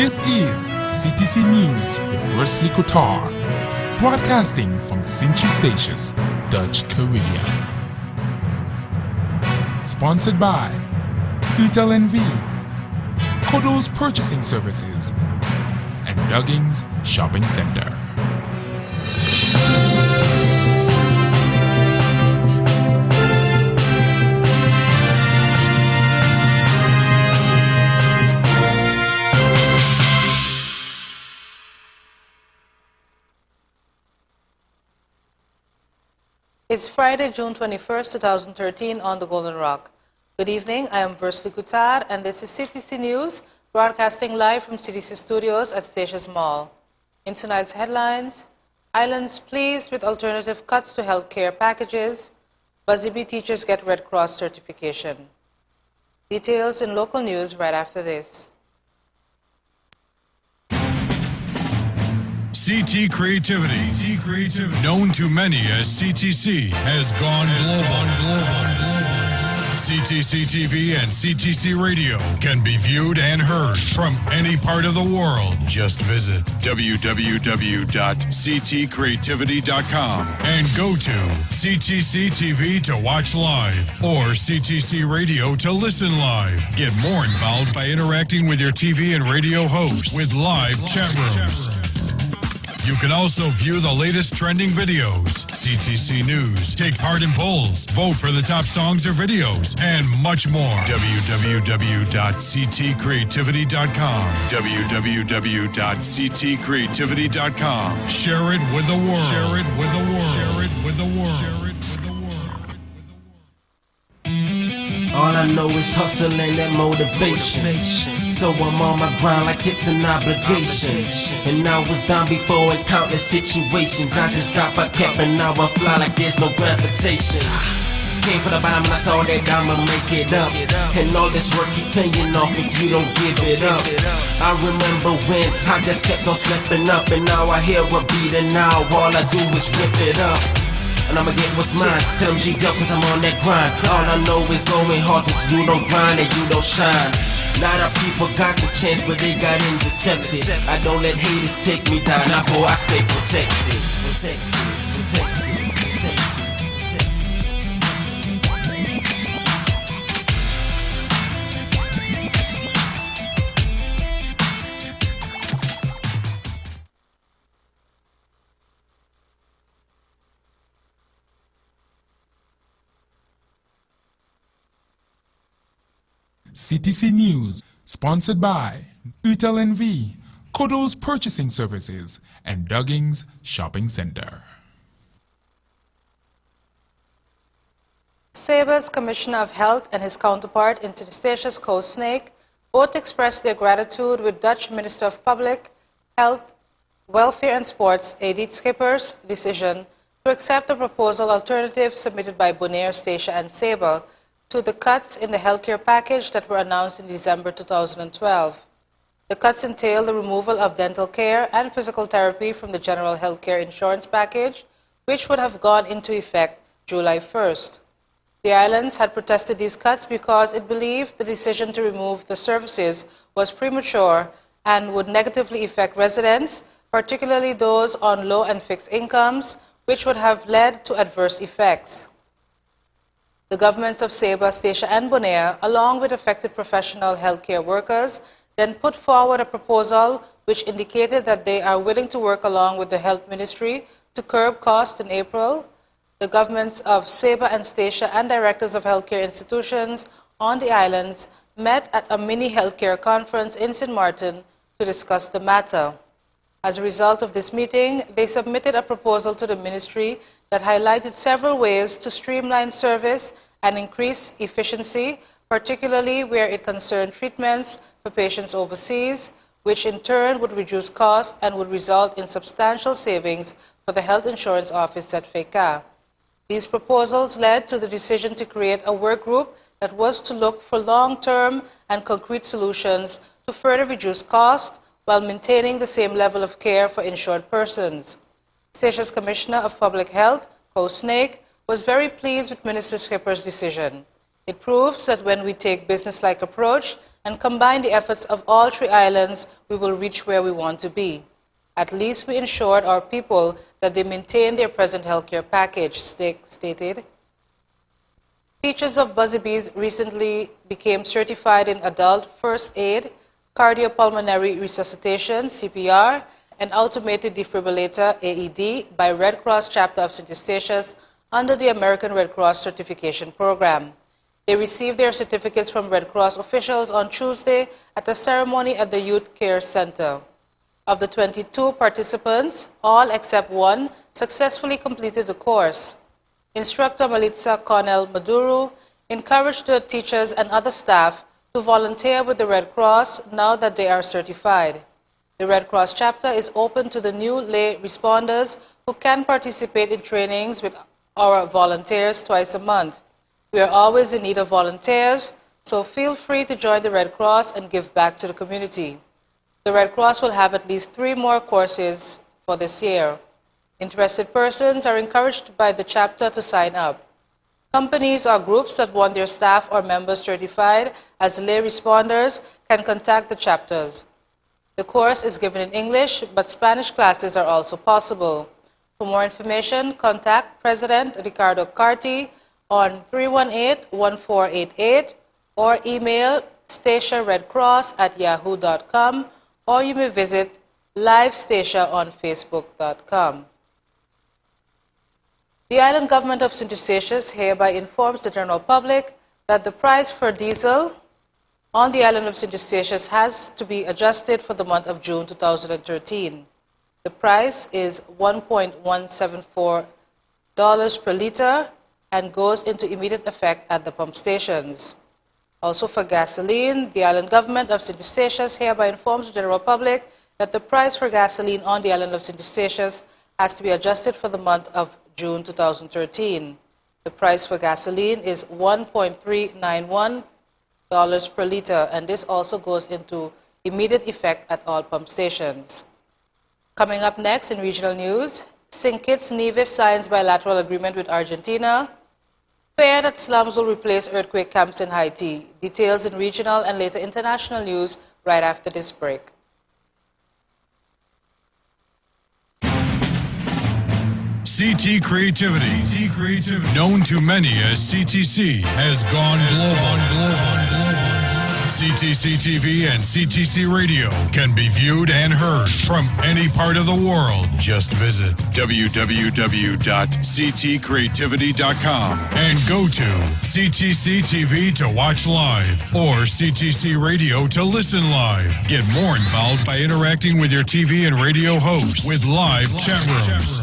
This is CTC News with Wesley Kotar, broadcasting from Sint-Eustatius, Dutch Caribbean. Sponsored by UTLNV, Kodo's Purchasing Services, and Duggins Shopping Center. It's Friday, June 21st, 2013 on the Golden Rock. Good evening, I am Wesley Kotar and this is CTC News, broadcasting live from CTC Studios at Statius Mall. In tonight's headlines, Islands pleased with alternative cuts to healthcare packages, Buzzy Bee teachers get Red Cross certification. Details in local news right after this. CT Creativity, known to many as CTC, has gone global. CTC TV and CTC Radio can be viewed and heard from any part of the world. Just visit www.ctcreativity.com and go to CTC TV to watch live or CTC Radio to listen live. Get more involved by interacting with your TV and radio hosts with live chat rooms. You can also view the latest trending videos, CTC News, take part in polls, vote for the top songs or videos, and much more. www.ctcreativity.com. www.ctcreativity.com. Share it with the world. Share it with the world. Share it with the world. Share it with the world. All I know is hustle and that motivation. So I'm on my grind like it's an obligation. And I was down before in countless situations. I just got back up and now I fly like there's no gravitation. Came from the bottom and I saw that I'ma make it up. And all this work keep paying off if you don't give it up. I remember when I just kept on slipping up. And now I hear a beat and now all I do is rip it up. And I'ma get what's mine, tell them G up cause I'm on that grind. All I know is going hard cause you don't grind and you don't shine. A lot of people got the chance but they got intercepted. I don't let haters take me down, now boy I stay protected. CTC News, sponsored by UTLNV, Kodo's Purchasing Services, and Duggins Shopping Center. SABR's Commissioner of Health and his counterpart in Sint-Eustatius Coast Snake both expressed their gratitude with Dutch Minister of Public Health, Welfare and Sports, Edith Schipper's decision to accept the proposal alternative submitted by Bonaire, Statia and SABR to the cuts in the healthcare package that were announced in December 2012. The cuts entail the removal of dental care and physical therapy from the general healthcare insurance package, which would have gone into effect July 1st. The islands had protested these cuts because it believed the decision to remove the services was premature and would negatively affect residents, particularly those on low and fixed incomes, which would have led to adverse effects. The governments of SABR, Statia and Bonaire, along with affected professional healthcare workers, then put forward a proposal which indicated that they are willing to work along with the Health Ministry to curb costs in April. The governments of SABR and Statia and directors of healthcare institutions on the islands met at a mini healthcare conference in St. Martin to discuss the matter. As a result of this meeting, they submitted a proposal to the ministry that highlighted several ways to streamline service and increase efficiency, particularly where it concerned treatments for patients overseas, which in turn would reduce costs and would result in substantial savings for the Health Insurance Office at FECA. These proposals led to the decision to create a work group that was to look for long-term and concrete solutions to further reduce costs while maintaining the same level of care for insured persons. Statia's Commissioner of Public Health, Coast Snake, was very pleased with Minister Schipper's decision. It proves that when we take business-like approach and combine the efforts of all three islands, we will reach where we want to be. At least we ensured our people that they maintain their present healthcare package, stated. Teachers of Buzzy Bees recently became certified in adult first aid, cardiopulmonary resuscitation, CPR, and automated defibrillator, AED, by Red Cross chapter of St. Eustatius under the American Red Cross Certification Program. They received their certificates from Red Cross officials on Tuesday at a ceremony at the Youth Care Center. Of the 22 participants, all except one successfully completed the course. Instructor Malitza Cornell Maduro encouraged the teachers and other staff to volunteer with the Red Cross now that they are certified. The Red Cross chapter is open to the new lay responders who can participate in trainings with our volunteers twice a month. We are always in need of volunteers, so feel free to join the Red Cross and give back to the community. The Red Cross will have at least 3 more courses for this year. Interested persons are encouraged by the chapter to sign up. Companies or groups that want their staff or members certified as lay responders can contact the chapters. The course is given in English, but Spanish classes are also possible. For more information, contact President Ricardo Carty on 318-1488 or email statiaredcross@yahoo.com, or you may visit Live Statia on Facebook.com. The island government of St. Eustatius hereby informs the general public that the price for diesel on the island of St. Eustatius has to be adjusted for the month of June 2013. The price is $1.174 per liter and goes into immediate effect at the pump stations. Also for gasoline, the island government of St. Eustatius hereby informs the general public that the price for gasoline on the island of St. Eustatius has to be adjusted for the month of June 2013. The price for gasoline is $1.391 per liter, and this also goes into immediate effect at all pump stations. Coming up next in regional news, St. Kitts Nevis signs bilateral agreement with Argentina. Fear that slums will replace earthquake camps in Haiti. Details in regional and later international news right after this break. CT Creativity, known to many as CTC, has gone global. CTC TV and CTC Radio can be viewed and heard from any part of the world. Just visit www.ctcreativity.com and go to CTC TV to watch live or CTC Radio to listen live. Get more involved by interacting with your TV and radio hosts with live chat rooms.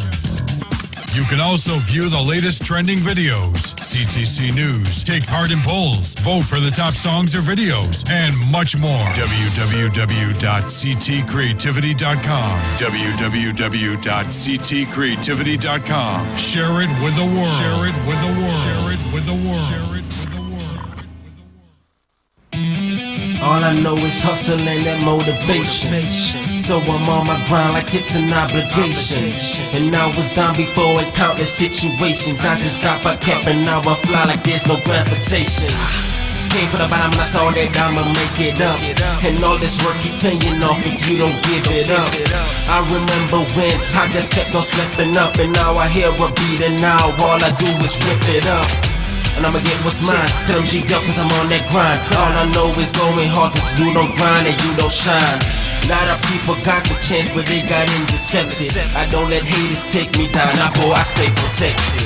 You can also view the latest trending videos, CTC News, take part in polls, vote for the top songs or videos, and much more. www.ctcreativity.com. www.ctcreativity.com. Share it with the world. Share it with the world. Share it with the world. Share it with the world. All I know is hustle and that motivation. So I'm on my grind like it's an obligation. And I was down before in countless situations. I just got back up and now I fly like there's no gravitation. Came from the bottom and I saw that I'ma make it up. And all this work keep paying off if you don't give it up. I remember when I just kept on slipping up, and now I hear a beat and now all I do is rip it up. And I'ma get what's mine, tell them G up cause I'm on that grind. All I know is going hard cause you don't grind and you don't shine. A lot of people got the chance but they got intercepted. I don't let haters take me down, I stay protected.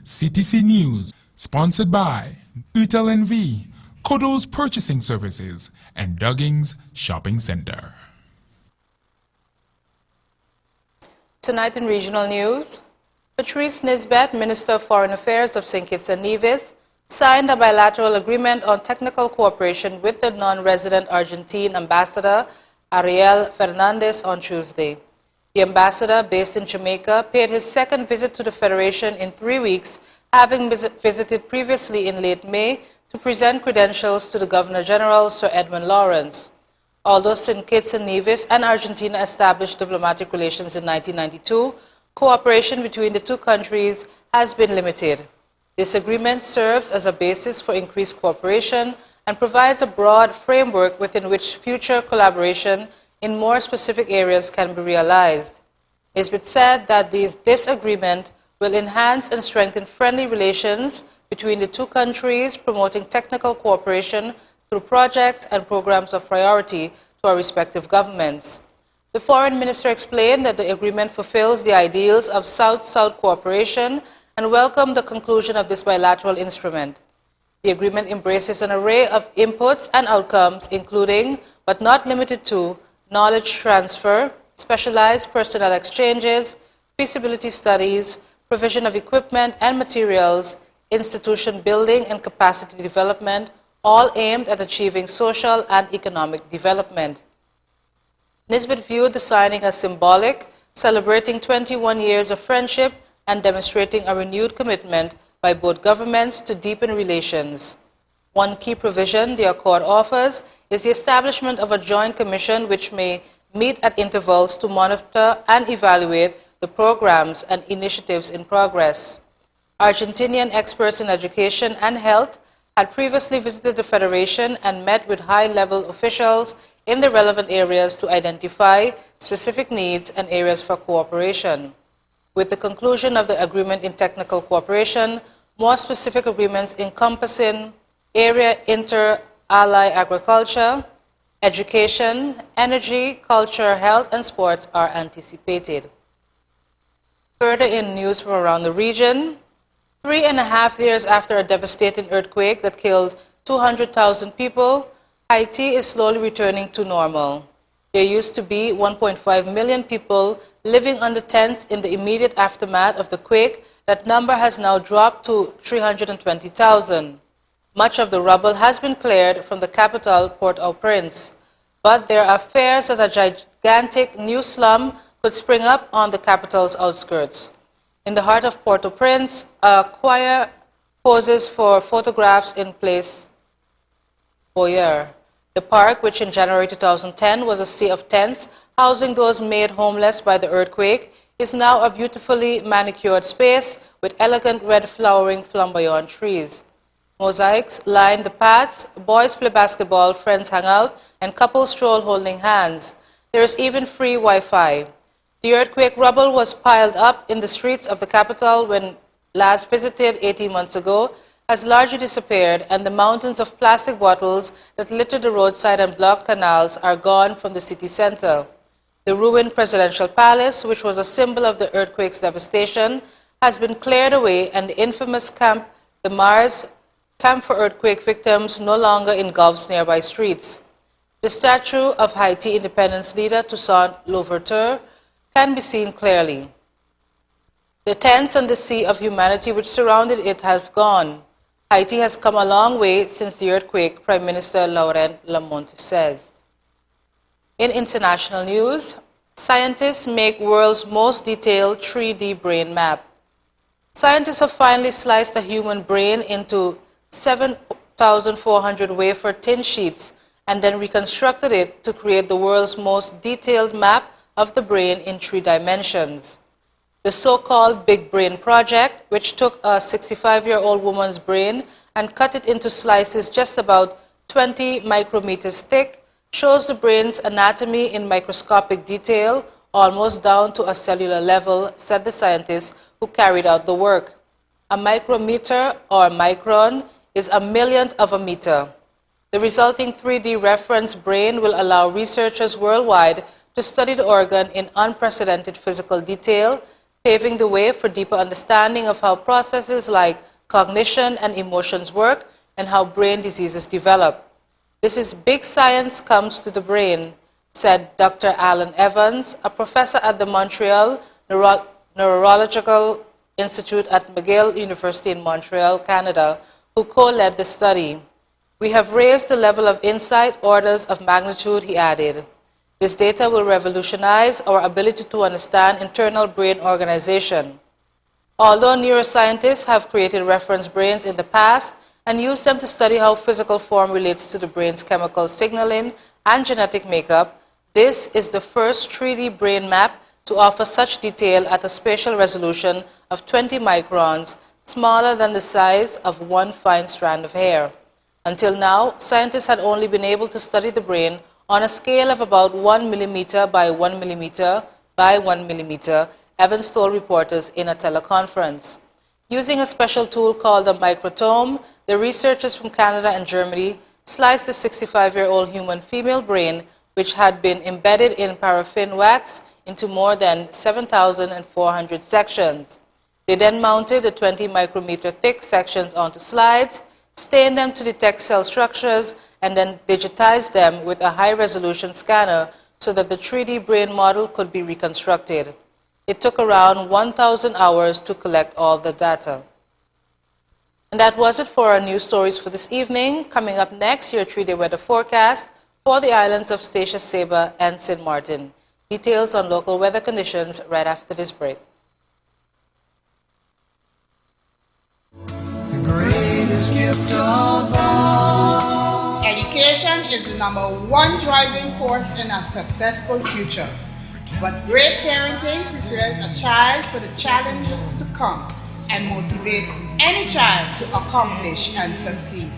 CTC News, sponsored by Utel NV, Kodo's Purchasing Services, and Dugging's Shopping Center. Tonight in regional news, Patrice Nisbet, Minister of Foreign Affairs of St. Kitts and Nevis, signed a bilateral agreement on technical cooperation with the non-resident Argentine ambassador Ariel Fernandez on Tuesday. The ambassador, based in Jamaica, paid his second visit to the Federation in 3 weeks, having visited previously in late May to present credentials to the Governor General, Sir Edmund Lawrence. Although St. Kitts and Nevis and Argentina established diplomatic relations in 1992, cooperation between the two countries has been limited. This agreement serves as a basis for increased cooperation and provides a broad framework within which future collaboration in more specific areas can be realized. It has been said that this agreement will enhance and strengthen friendly relations between the two countries, promoting technical cooperation through projects and programs of priority to our respective governments. The Foreign Minister explained that the agreement fulfills the ideals of South-South cooperation and welcomed the conclusion of this bilateral instrument. The agreement embraces an array of inputs and outcomes, including, but not limited to, knowledge transfer, specialized personnel exchanges, feasibility studies, provision of equipment and materials, institution building and capacity development, all aimed at achieving social and economic development. Nisbet viewed the signing as symbolic, celebrating 21 years of friendship and demonstrating a renewed commitment by both governments to deepen relations. One key provision the accord offers is the establishment of a joint commission which may meet at intervals to monitor and evaluate the programs and initiatives in progress. Argentinian experts in education and health had previously visited the Federation and met with high-level officials in the relevant areas to identify specific needs and areas for cooperation. With the conclusion of the agreement in technical cooperation, more specific agreements encompassing area inter-ally agriculture, education, energy, culture, health, and sports are anticipated. Further in news from around the region, 3.5 years after a devastating earthquake that killed 200,000 people, Haiti is slowly returning to normal. There used to be 1.5 million people living under tents in the immediate aftermath of the quake. That number has now dropped to 320,000. Much of the rubble has been cleared from the capital, Port-au-Prince, but there are fears that a gigantic new slum could spring up on the capital's outskirts. In the heart of Port-au-Prince, a choir poses for photographs in Place Boyer. The park, which in January 2010 was a sea of tents housing those made homeless by the earthquake, is now a beautifully manicured space with elegant red flowering flamboyant trees. Mosaics line the paths, boys play basketball, friends hang out, and couples stroll holding hands. There is even free Wi-Fi. The earthquake rubble was piled up in the streets of the capital when last visited 18 months ago, has largely disappeared, and the mountains of plastic bottles that litter the roadside and block canals are gone from the city center. The ruined presidential palace, which was a symbol of the earthquake's devastation, has been cleared away, and the infamous Camp de Mars, camp for earthquake victims, no longer engulfs nearby streets. The statue of Haiti independence leader Toussaint Louverture can be seen clearly. The tents and the sea of humanity which surrounded it have gone. Haiti has come a long way since the earthquake, Prime Minister Laurent Lamont says. In international news, scientists make world's most detailed 3D brain map. Scientists have finally sliced a human brain into 7,400 wafer tin sheets and then reconstructed it to create the world's most detailed map of the brain in 3 dimensions. The so-called Big Brain Project, which took a 65-year-old woman's brain and cut it into slices just about 20 micrometers thick, shows the brain's anatomy in microscopic detail, almost down to a cellular level, said the scientists who carried out the work. A micrometer, or micron, is a millionth of a meter. The resulting 3D reference brain will allow researchers worldwide to study the organ in unprecedented physical detail, paving the way for deeper understanding of how processes like cognition and emotions work and how brain diseases develop. This is big science comes to the brain, said Dr. Alan Evans, a professor at the Montreal Neurological Institute at McGill University in Montreal, Canada, who co-led the study. We have raised the level of insight orders of magnitude, he added. This data will revolutionize our ability to understand internal brain organization. Although neuroscientists have created reference brains in the past and used them to study how physical form relates to the brain's chemical signaling and genetic makeup, this is the first 3D brain map to offer such detail at a spatial resolution of 20 microns, smaller than the size of one fine strand of hair. Until now, scientists had only been able to study the brain on a scale of about 1 millimeter by 1 millimeter by 1 millimeter, Evans told reporters in a teleconference. Using a special tool called a microtome, the researchers from Canada and Germany sliced the 65-year-old human female brain, which had been embedded in paraffin wax, into more than 7,400 sections. They then mounted the 20 micrometer thick sections onto slides, stained them to detect cell structures, and then digitized them with a high-resolution scanner so that the 3D brain model could be reconstructed. It took around 1,000 hours to collect all the data. And that was it for our news stories for this evening. Coming up next, your 3-day weather forecast for the islands of Statia, Saba, and St. Martin. Details on local weather conditions right after this break. The greatest gift of all. Education is the #1 driving force in a successful future. But great parenting prepares a child for the challenges to come and motivates any child to accomplish and succeed.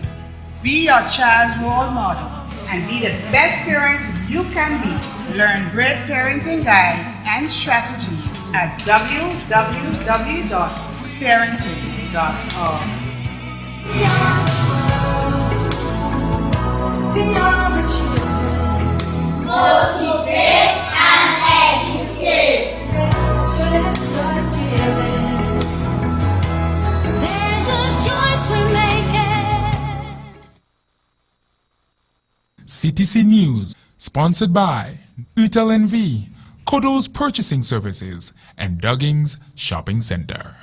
Be your child's role model and be the best parent you can be. Learn great parenting guides and strategies at www.parenting.org. We are the children. Motivate and educate. So let's start giving. There's a choice we're making. CTC News, sponsored by Utel NV, Kodo's Purchasing Services, and Dugging's Shopping Center.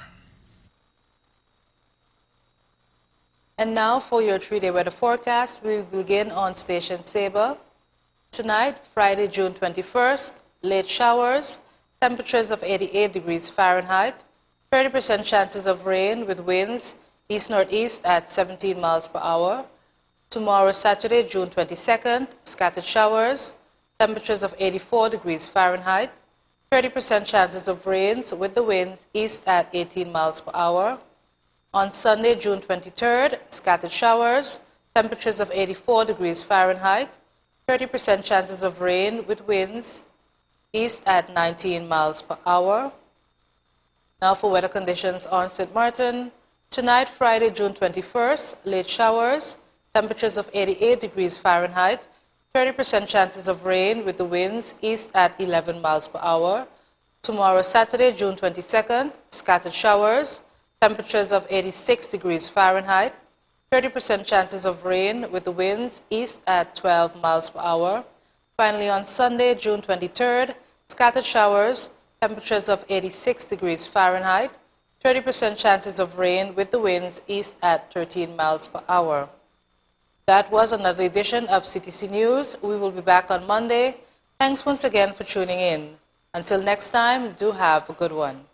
And now for your 3-day weather forecast, we will begin on Station Saba. Tonight, Friday, June 21st, late showers, temperatures of 88 degrees Fahrenheit, 30% chances of rain with winds east-northeast at 17 miles per hour. Tomorrow, Saturday, June 22nd, scattered showers, temperatures of 84 degrees Fahrenheit, 30% chances of rains with the winds east at 18 miles per hour. On Sunday, June 23rd, scattered showers, temperatures of 84 degrees Fahrenheit, 30% chances of rain with winds east at 19 miles per hour. Now for weather conditions on St. Martin. Tonight, Friday, June 21st, late showers, temperatures of 88 degrees Fahrenheit, 30% chances of rain with the winds east at 11 miles per hour. Tomorrow, Saturday, June 22nd, scattered showers, temperatures of 86 degrees Fahrenheit, 30% chances of rain with the winds east at 12 miles per hour. Finally, on Sunday, June 23rd, scattered showers, temperatures of 86 degrees Fahrenheit, 30% chances of rain with the winds east at 13 miles per hour. That was another edition of CTC News. We will be back on Monday. Thanks once again for tuning in. Until next time, do have a good one.